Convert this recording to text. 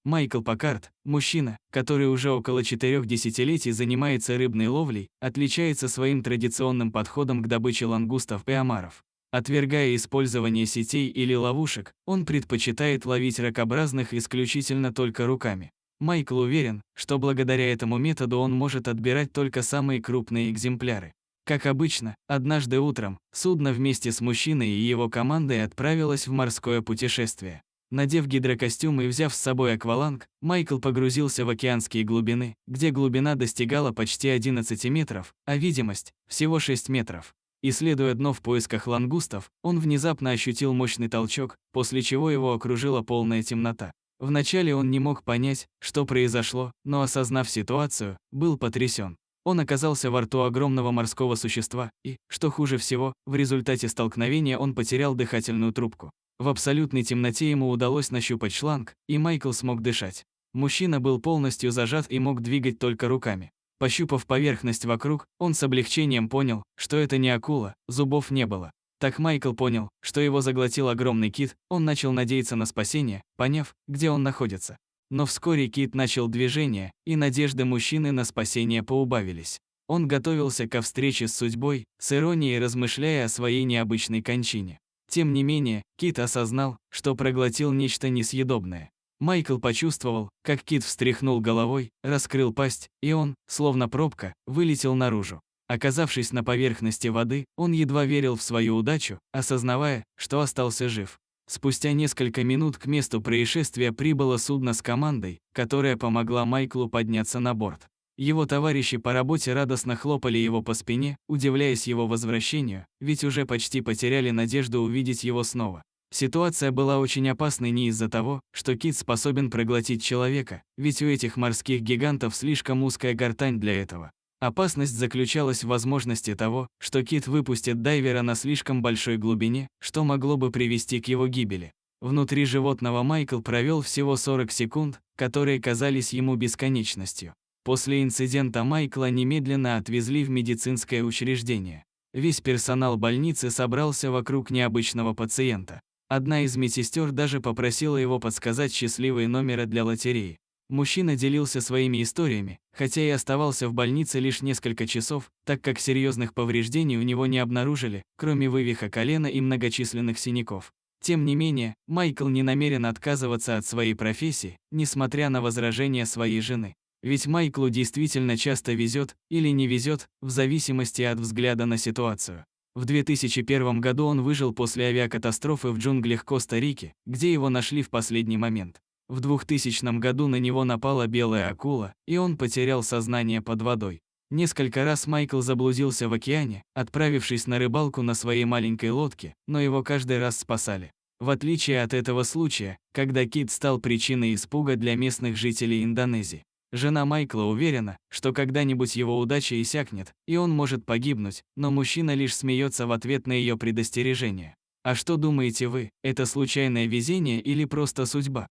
Майкл Паккарт, мужчина, который уже около 4 десятилетий занимается рыбной ловлей, отличается своим традиционным подходом к добыче лангустов и омаров. Отвергая использование сетей или ловушек, он предпочитает ловить ракообразных исключительно только руками. Майкл уверен, что благодаря этому методу он может отбирать только самые крупные экземпляры. Как обычно, однажды утром судно вместе с мужчиной и его командой отправилось в морское путешествие. Надев гидрокостюм и взяв с собой акваланг, Майкл погрузился в океанские глубины, где глубина достигала почти 11 метров, а видимость – всего 6 метров. Исследуя дно в поисках лангустов, он внезапно ощутил мощный толчок, после чего его окружила полная темнота. Вначале он не мог понять, что произошло, но осознав ситуацию, был потрясен. Он оказался во рту огромного морского существа и, что хуже всего, в результате столкновения он потерял дыхательную трубку. В абсолютной темноте ему удалось нащупать шланг, и Майкл смог дышать. Мужчина был полностью зажат и мог двигать только руками. Пощупав поверхность вокруг, он с облегчением понял, что это не акула, зубов не было. Так Майкл понял, что его заглотил огромный кит, он начал надеяться на спасение, поняв, где он находится. Но вскоре кит начал движение, и надежды мужчины на спасение поубавились. Он готовился ко встрече с судьбой, с иронией размышляя о своей необычной кончине. Тем не менее, кит осознал, что проглотил нечто несъедобное. Майкл почувствовал, как кит встряхнул головой, раскрыл пасть, и он, словно пробка, вылетел наружу. Оказавшись на поверхности воды, он едва верил в свою удачу, осознавая, что остался жив. Спустя несколько минут к месту происшествия прибыло судно с командой, которая помогла Майклу подняться на борт. Его товарищи по работе радостно хлопали его по спине, удивляясь его возвращению, ведь уже почти потеряли надежду увидеть его снова. Ситуация была очень опасной не из-за того, что кит способен проглотить человека, ведь у этих морских гигантов слишком узкая гортань для этого. Опасность заключалась в возможности того, что кит выпустит дайвера на слишком большой глубине, что могло бы привести к его гибели. Внутри животного Майкл провел всего 40 секунд, которые казались ему бесконечностью. После инцидента Майкла немедленно отвезли в медицинское учреждение. Весь персонал больницы собрался вокруг необычного пациента. Одна из медсестер даже попросила его подсказать счастливые номера для лотереи. Мужчина делился своими историями, хотя и оставался в больнице лишь несколько часов, так как серьезных повреждений у него не обнаружили, кроме вывиха колена и многочисленных синяков. Тем не менее, Майкл не намерен отказываться от своей профессии, несмотря на возражения своей жены. Ведь Майклу действительно часто везет или не везет, в зависимости от взгляда на ситуацию. В 2001 году он выжил после авиакатастрофы в джунглях Коста-Рики, где его нашли в последний момент. В 2000 году на него напала белая акула, и он потерял сознание под водой. Несколько раз Майкл заблудился в океане, отправившись на рыбалку на своей маленькой лодке, но его каждый раз спасали. В отличие от этого случая, когда кит стал причиной испуга для местных жителей Индонезии. Жена Майкла уверена, что когда-нибудь его удача иссякнет, и он может погибнуть, но мужчина лишь смеется в ответ на ее предостережение. А что думаете вы, это случайное везение или просто судьба?